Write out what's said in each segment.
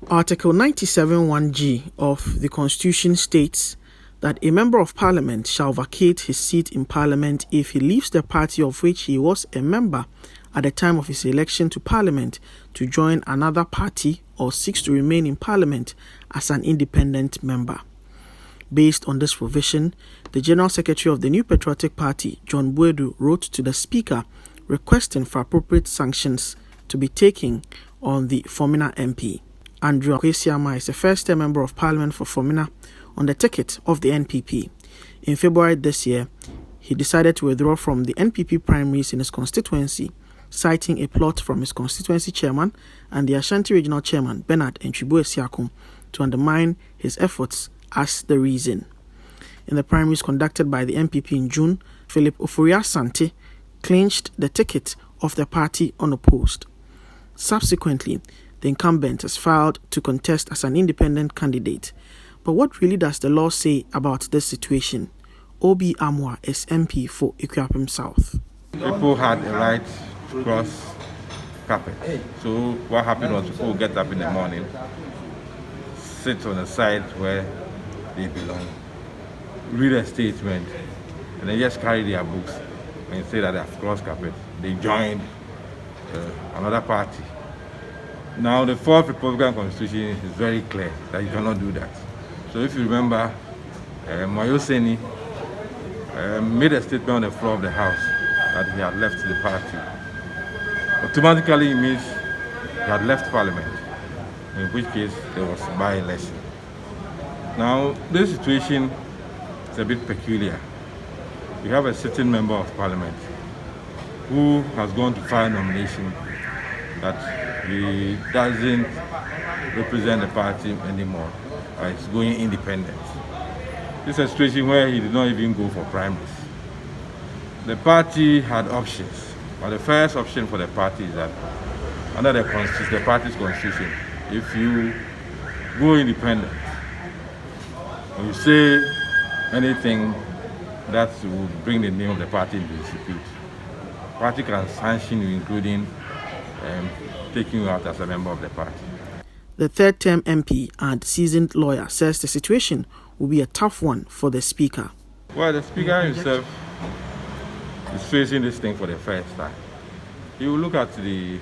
Article 97(1)(g) of the Constitution states that a member of Parliament shall vacate his seat in Parliament if he leaves the party of which he was a member at the time of his election to Parliament to join another party or seeks to remain in Parliament as an independent member. Based on this provision, the General Secretary of the new Patriotic Party, John Buedu, wrote to the Speaker requesting for appropriate sanctions to be taken on the Fomena MP. Andrew Asiamah is the first-time member of Parliament for Fomena on the ticket of the NPP. In February this year, he decided to withdraw from the NPP primaries in his constituency, citing a plot from his constituency chairman and the Ashanti Regional Chairman, Bernard Asiamah, to undermine his efforts as the reason. In the primaries conducted by the NPP in June, Philip Ofori-Asante clinched the ticket of the party unopposed. Subsequently, the incumbent has filed to contest as an independent candidate. But what really does the law say about this situation? Obi Amwa is MP for Ikuapem South. People had a right to cross carpet. So what happened was people get up in the morning, sit on the side where they belong, read a statement, and they just carry their books and say that they have crossed carpet. They joined another party. Now, the fourth Republican Constitution is very clear that you cannot do that. So if you remember, Mayoseni made a statement on the floor of the House that he had left the party. Automatically, it means he had left Parliament, in which case there was a by-election. Now, this situation is a bit peculiar. We have a sitting member of Parliament who has gone to file nomination that he doesn't represent the party anymore, he's going independent. This is a situation where he did not even go for primaries. The party had options, but the first option for the party is that under the party's constitution, if you go independent, or you say anything that will bring the name of the party into disrepute, the party can sanction you, including taking you out as a member of the party. The third-term MP and seasoned lawyer says the situation will be a tough one for the Speaker. Well, the Speaker himself is facing this thing for the first time. He will look at the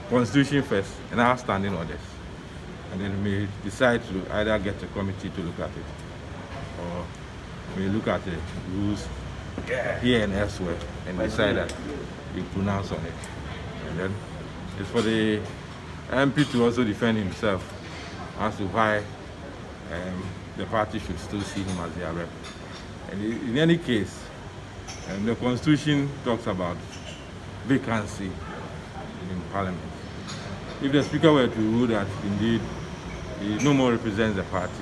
Constitution first and our standing orders, and then may decide to either get a committee to look at it, or may look at the rules here and elsewhere and decide that he pronounce on it. And then it's for the MP to also defend himself as to why the party should still see him as their rep. And in any case, the Constitution talks about vacancy in Parliament. If the Speaker were to rule that indeed he no more represents the party,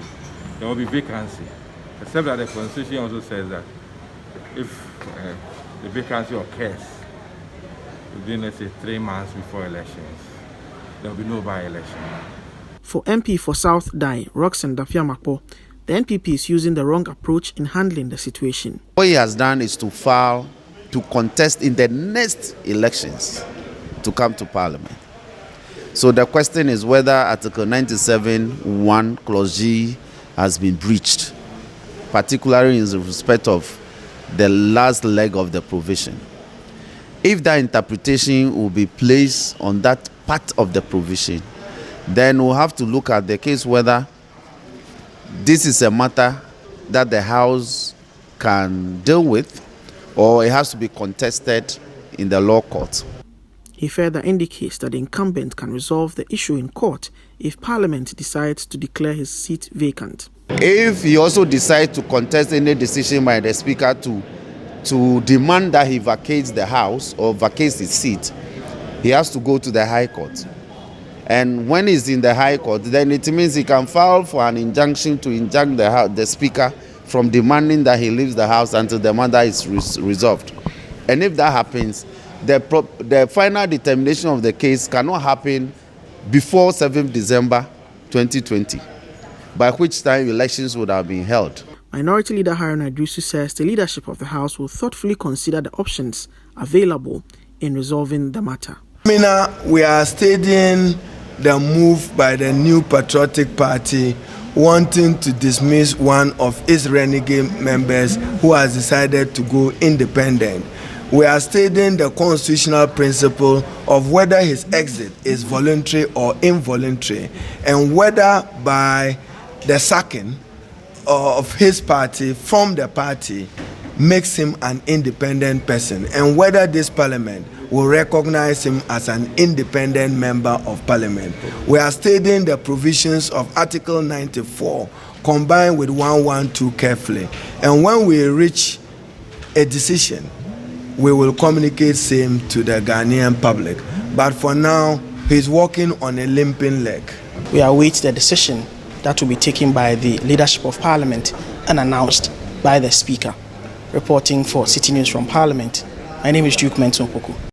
there will be vacancy. Except that the Constitution also says that if the vacancy occurs within, let's say, 3 months before elections, there will be no by-election. For MP for South Dai, Roxanne Dafiamakpo, the NPP is using the wrong approach in handling the situation. What he has done is to file to contest in the next elections to come to Parliament. So the question is whether Article 97(1) Clause G has been breached, particularly in respect of the last leg of the provision. If that interpretation will be placed on that part of the provision, then we'll have to look at the case whether this is a matter that the House can deal with, or it has to be contested in the law court. He further indicates that the incumbent can resolve the issue in court if Parliament decides to declare his seat vacant. If he also decides to contest any decision by the Speaker to demand that he vacates the House or vacates his seat, he has to go to the High Court. And when he's in the High Court, then it means he can file for an injunction to injunct the Speaker from demanding that he leaves the House until the matter is resolved. And if that happens, the final determination of the case cannot happen before 7th December 2020, by which time elections would have been held. Minority Leader Harun Idrisu says the leadership of the House will thoughtfully consider the options available in resolving the matter. We are studying the move by the new Patriotic Party wanting to dismiss one of its renegade members who has decided to go independent. We are stating the constitutional principle of whether his exit is voluntary or involuntary, and whether by the sacking of his party from the party makes him an independent person, and whether this parliament will recognize him as an independent member of parliament. We are stating the provisions of Article 94 combined with 112 carefully, and when we reach a decision, we will communicate same to the Ghanaian public. But for now, he's walking on a limping leg. We await the decision that will be taken by the leadership of Parliament and announced by the Speaker. Reporting for Citi News from Parliament, my name is Duke Menton Poku.